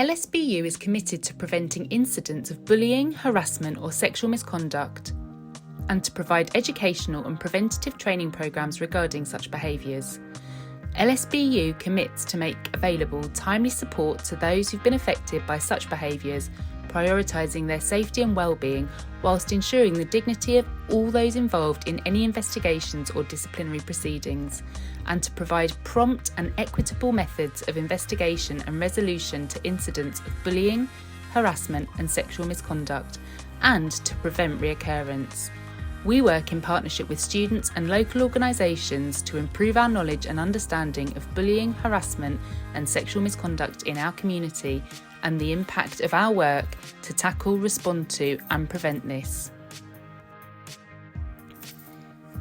LSBU is committed to preventing incidents of bullying, harassment or sexual misconduct, and to provide educational and preventative training programmes regarding such behaviours. LSBU commits to make available timely support to those who've been affected by such behaviours, prioritising their safety and well-being whilst ensuring the dignity of all those involved in any investigations or disciplinary proceedings, and to provide prompt and equitable methods of investigation and resolution to incidents of bullying, harassment and sexual misconduct, and to prevent reoccurrence. We work in partnership with students and local organisations to improve our knowledge and understanding of bullying, harassment and sexual misconduct in our community, and the impact of our work to tackle, respond to and prevent this.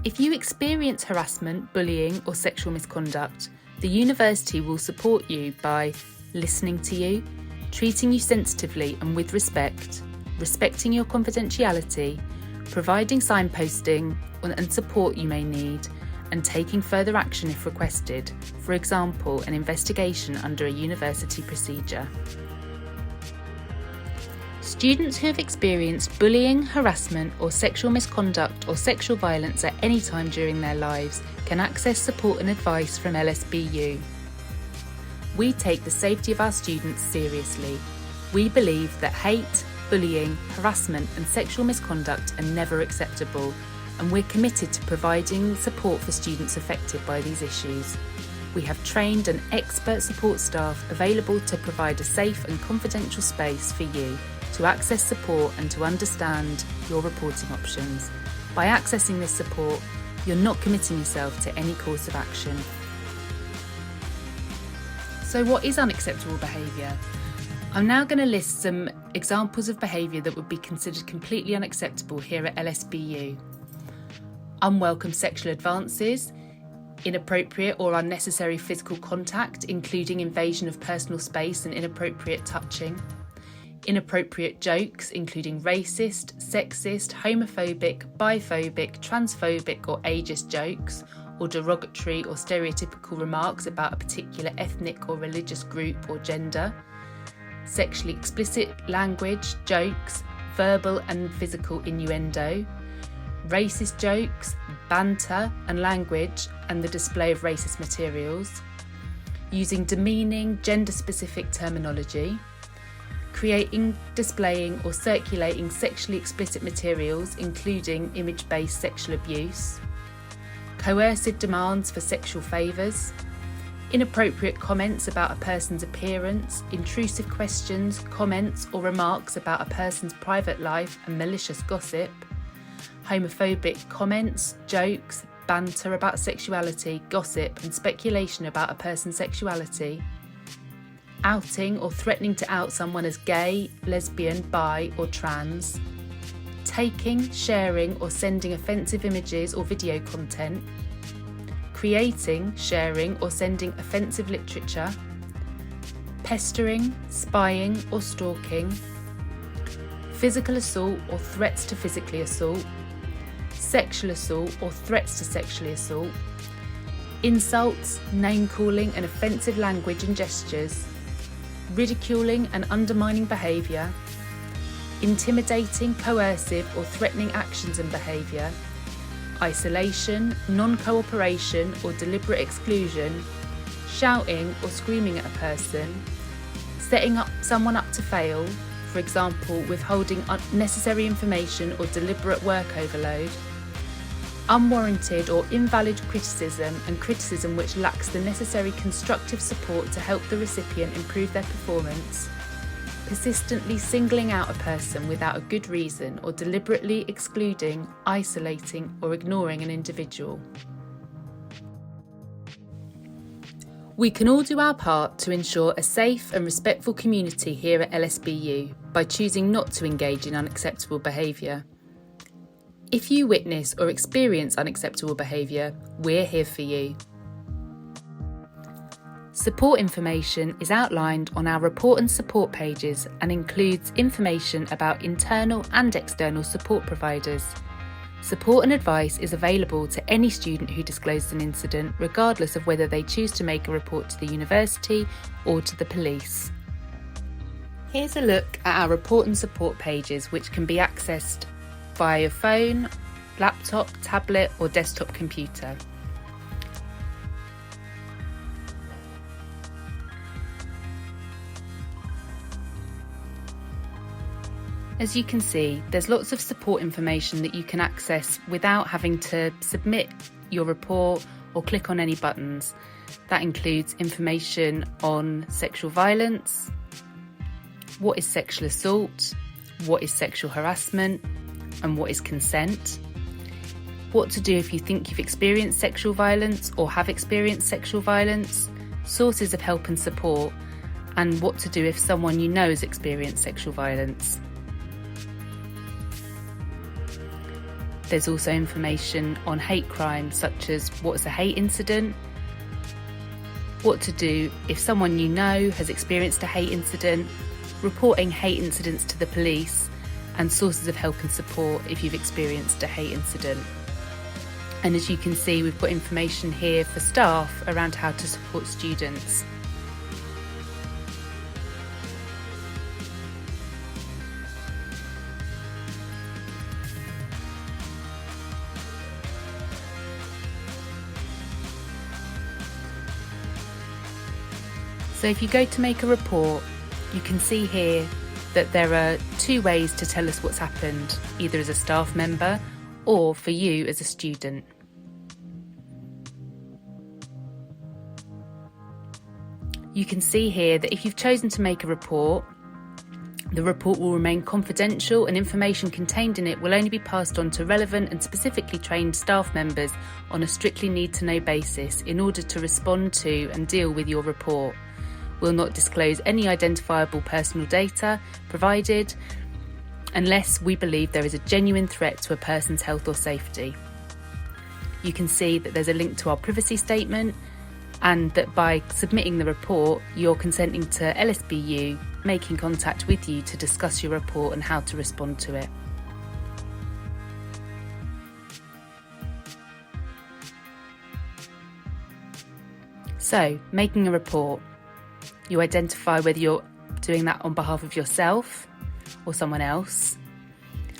If you experience harassment, bullying or sexual misconduct, the university will support you by listening to you, treating you sensitively and with respect, respecting your confidentiality, providing signposting and support you may need, and taking further action if requested, for example, an investigation under a university procedure. Students who have experienced bullying, harassment or sexual misconduct or sexual violence at any time during their lives can access support and advice from LSBU. We take the safety of our students seriously. We believe that hate, bullying, harassment and sexual misconduct are never acceptable, and we're committed to providing support for students affected by these issues. We have trained and expert support staff available to provide a safe and confidential space for you to access support and to understand your reporting options. By accessing this support, you're not committing yourself to any course of action. So what is unacceptable behaviour? I'm now going to list some examples of behaviour that would be considered completely unacceptable here at LSBU. Unwelcome sexual advances, inappropriate or unnecessary physical contact, including invasion of personal space and inappropriate touching, inappropriate jokes, including racist, sexist, homophobic, biphobic, transphobic or ageist jokes, or derogatory or stereotypical remarks about a particular ethnic or religious group or gender, sexually explicit language, jokes, verbal and physical innuendo, racist jokes, banter and language and the display of racist materials, using demeaning, gender-specific terminology, creating, displaying or circulating sexually explicit materials including image-based sexual abuse, coercive demands for sexual favours, inappropriate comments about a person's appearance, intrusive questions, comments or remarks about a person's private life and malicious gossip, homophobic comments, jokes, banter about sexuality, gossip and speculation about a person's sexuality, outing or threatening to out someone as gay, lesbian, bi or trans, taking, sharing or sending offensive images or video content, creating, sharing or sending offensive literature, pestering, spying or stalking, physical assault or threats to physically assault, sexual assault or threats to sexually assault, insults, name-calling and offensive language and gestures, ridiculing and undermining behaviour, intimidating, coercive or threatening actions and behaviour, isolation, non-cooperation or deliberate exclusion, shouting or screaming at a person, setting someone up to fail, for example, withholding unnecessary information or deliberate work overload, unwarranted or invalid criticism and criticism which lacks the necessary constructive support to help the recipient improve their performance, persistently singling out a person without a good reason or deliberately excluding, isolating or ignoring an individual. We can all do our part to ensure a safe and respectful community here at LSBU by choosing not to engage in unacceptable behaviour. If you witness or experience unacceptable behaviour, we're here for you. Support information is outlined on our report and support pages and includes information about internal and external support providers. Support and advice is available to any student who discloses an incident, regardless of whether they choose to make a report to the university or to the police. Here's a look at our report and support pages, which can be accessed via your phone, laptop, tablet or desktop computer. As you can see, there's lots of support information that you can access without having to submit your report or click on any buttons. That includes information on sexual violence, what is sexual assault, what is sexual harassment, and what is consent, what to do if you think you've experienced sexual violence or have experienced sexual violence, sources of help and support, and what to do if someone you know has experienced sexual violence. There's also information on hate crimes, such as what's a hate incident, what to do if someone you know has experienced a hate incident, reporting hate incidents to the police, and sources of help and support if you've experienced a hate incident. And as you can see, we've got information here for staff around how to support students. So if you go to make a report, you can see here that there are two ways to tell us what's happened, either as a staff member or for you as a student. You can see here that if you've chosen to make a report, the report will remain confidential and information contained in it will only be passed on to relevant and specifically trained staff members on a strictly need-to-know basis in order to respond to and deal with your report. Will not disclose any identifiable personal data provided unless we believe there is a genuine threat to a person's health or safety. You can see that there's a link to our privacy statement and that by submitting the report, you're consenting to LSBU making contact with you to discuss your report and how to respond to it. So, making a report. You identify whether you're doing that on behalf of yourself or someone else.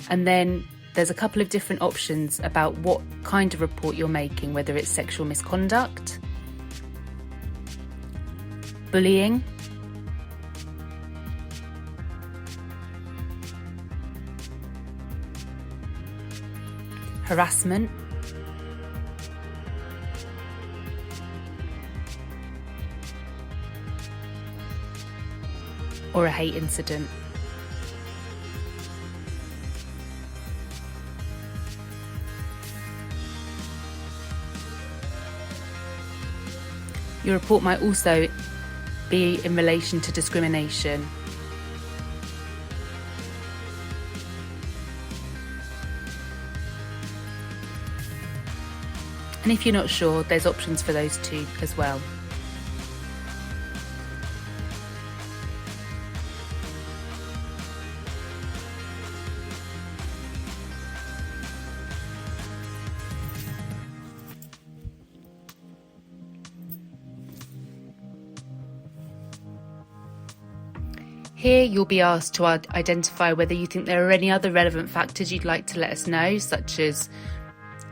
And then there's a couple of different options about what kind of report you're making, whether it's sexual misconduct, bullying, harassment, or a hate incident. Your report might also be in relation to discrimination. And if you're not sure, there's options for those too as well. Here you'll be asked to identify whether you think there are any other relevant factors you'd like to let us know, such as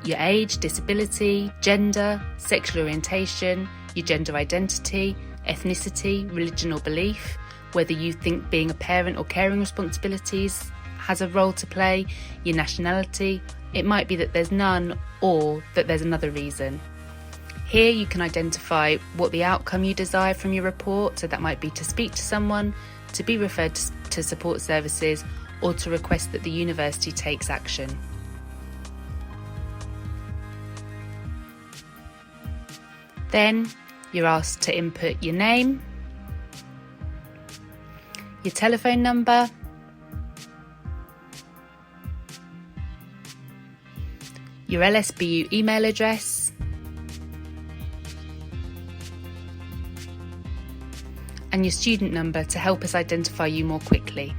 your age, disability, gender, sexual orientation, your gender identity, ethnicity, religion or belief, whether you think being a parent or caring responsibilities has a role to play, your nationality. It might be that there's none or that there's another reason. Here you can identify what the outcome you desire from your report, so that might be to speak to someone, to be referred to support services, or to request that the university takes action. Then you're asked to input your name, your telephone number, your LSBU email address, and your student number to help us identify you more quickly.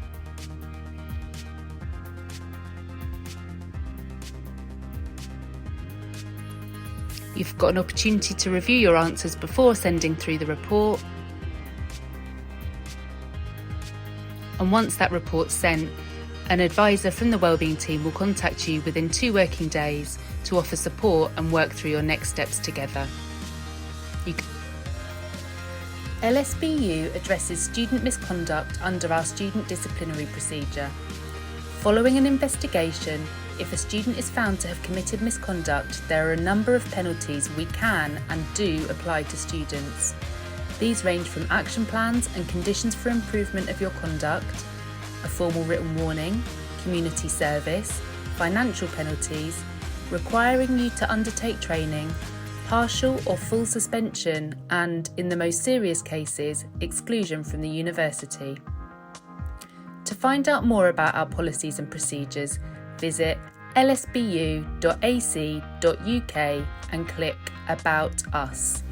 You've got an opportunity to review your answers before sending through the report. and once that report's sent, an advisor from the wellbeing team will contact you within 2 working days to offer support and work through your next steps together. LSBU addresses student misconduct under our student disciplinary procedure. Following an investigation, if a student is found to have committed misconduct, there are a number of penalties we can and do apply to students. These range from action plans and conditions for improvement of your conduct, a formal written warning, community service, financial penalties, requiring you to undertake training, partial or full suspension, and, in the most serious cases, exclusion from the university. To find out more about our policies and procedures, visit lsbu.ac.uk and click About Us.